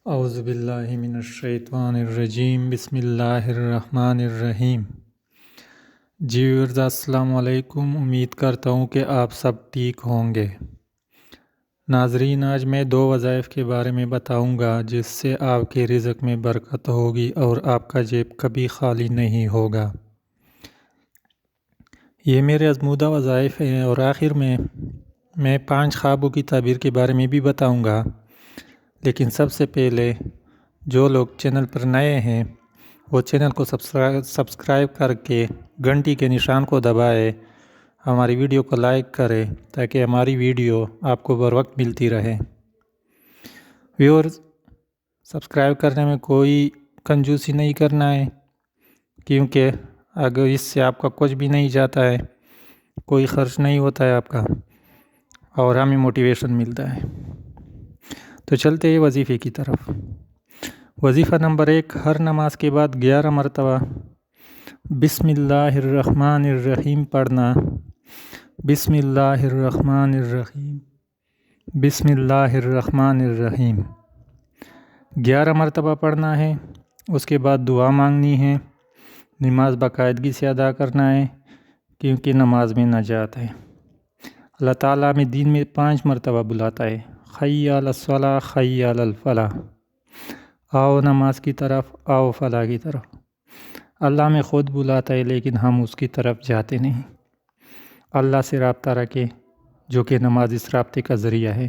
اعوذ باللہ من الشیطان الرجیم، بسم اللہ الرحمن الرحیم۔ جی ویورز، السلام علیکم۔ امید کرتا ہوں کہ آپ سب ٹھیک ہوں گے۔ ناظرین، آج میں 2 وظائف کے بارے میں بتاؤں گا جس سے آپ کے رزق میں برکت ہوگی اور آپ کا جیب کبھی خالی نہیں ہوگا۔ یہ میرے آزمودہ وظائف ہیں، اور آخر میں 5 خوابوں کی تعبیر کے بارے میں بھی بتاؤں گا۔ لیکن سب سے پہلے جو لوگ چینل پر نئے ہیں وہ چینل کو سبسکرائب کر کے گھنٹی کے نشان کو دبائے، ہماری ویڈیو کو لائک کرے تاکہ ہماری ویڈیو آپ کو بر وقت ملتی رہے۔ ویورز، سبسکرائب کرنے میں کوئی کنجوسی نہیں کرنا ہے، کیونکہ اگر اس سے آپ کا کچھ بھی نہیں جاتا ہے، کوئی خرچ نہیں ہوتا ہے آپ کا، اور ہمیں موٹیویشن ملتا ہے۔ تو چلتے ہیں وظیفے کی طرف۔ وظیفہ نمبر 1، ہر نماز کے بعد 11 مرتبہ بسم اللہ الرحمن الرحیم پڑھنا۔ بسم اللہ الرحمن الرحیم، بسم اللہ الرحمن الرحیم 11 مرتبہ پڑھنا ہے۔ اس کے بعد دعا مانگنی ہے، نماز باقاعدگی سے ادا کرنا ہے، کیونکہ نماز میں نجات ہے۔ اللہ تعالیٰ میں دین میں 5 مرتبہ بلاتا ہے، حی علی الصلاۃ، حی علی الفلاح، آؤ نماز کی طرف، آؤ فلاح کی طرف۔ اللہ میں خود بلاتا ہے لیکن ہم اس کی طرف جاتے نہیں۔ اللہ سے رابطہ رکھیں، جو کہ نماز اس رابطے کا ذریعہ ہے۔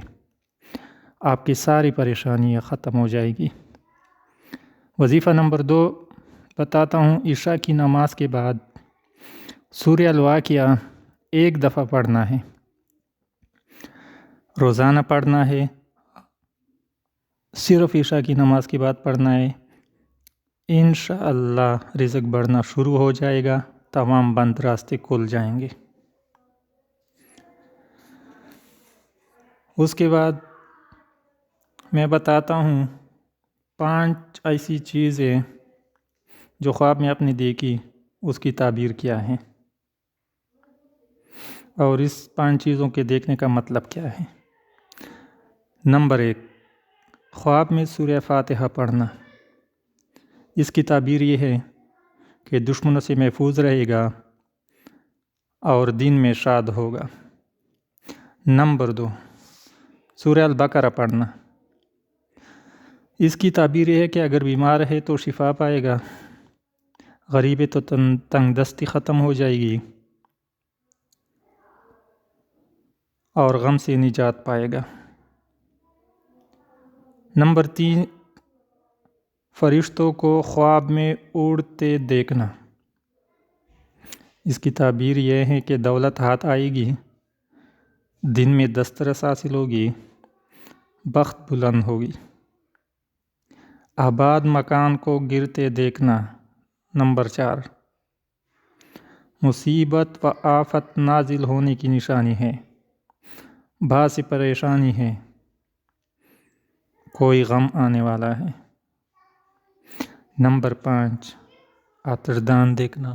آپ کی ساری پریشانیاں ختم ہو جائے گی۔ وظیفہ نمبر 2 بتاتا ہوں۔ عشاء کی نماز کے بعد سورہ الواقعہ 1 دفعہ پڑھنا ہے، روزانہ پڑھنا ہے، صرف عشاء کی نماز کے بعد پڑھنا ہے۔ انشاءاللہ رزق بڑھنا شروع ہو جائے گا، تمام بند راستے کھل جائیں گے۔ اس کے بعد میں بتاتا ہوں 5 ایسی چیزیں جو خواب میں آپ نے دیکھی، اس کی تعبیر کیا ہے، اور اس 5 چیزوں کے دیکھنے کا مطلب کیا ہے۔ نمبر 1، خواب میں سورہ فاتحہ پڑھنا۔ اس کی تعبیر یہ ہے کہ دشمنوں سے محفوظ رہے گا اور دین میں شاد ہوگا۔ نمبر 2، سورہ البقرہ پڑھنا۔ اس کی تعبیر یہ ہے کہ اگر بیمار ہے تو شفا پائے گا، غریب ہے تو تنگ دستی ختم ہو جائے گی، اور غم سے نجات پائے گا۔ نمبر 3، فرشتوں کو خواب میں اڑتے دیکھنا۔ اس کی تعبیر یہ ہے کہ دولت ہاتھ آئے گی، دن میں دسترس حاصل ہوگی، بخت بلند ہوگی۔ آباد مکان کو گرتے دیکھنا۔ نمبر 4، مصیبت و آفت نازل ہونے کی نشانی ہے، باعث پریشانی ہے، کوئی غم آنے والا ہے۔ نمبر 5، آتش دان دیکھنا۔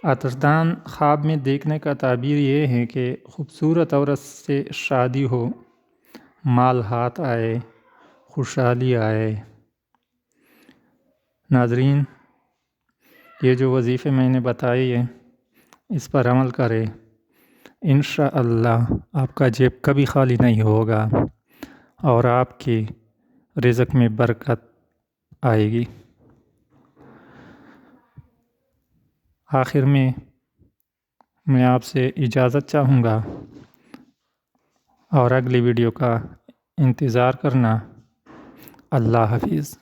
آتش دان خواب میں دیکھنے کا تعبیر یہ ہے کہ خوبصورت عورت سے شادی ہو، مال ہاتھ آئے، خوشحالی آئے۔ ناظرین، یہ جو وظیفے میں نے بتائی ہے، اس پر عمل کرے، انشاءاللہ آپ کا جیب کبھی خالی نہیں ہوگا اور آپ کے رزق میں برکت آئے گی۔ آخر میں آپ سے اجازت چاہوں گا، اور اگلی ویڈیو کا انتظار کرنا۔ اللہ حافظ۔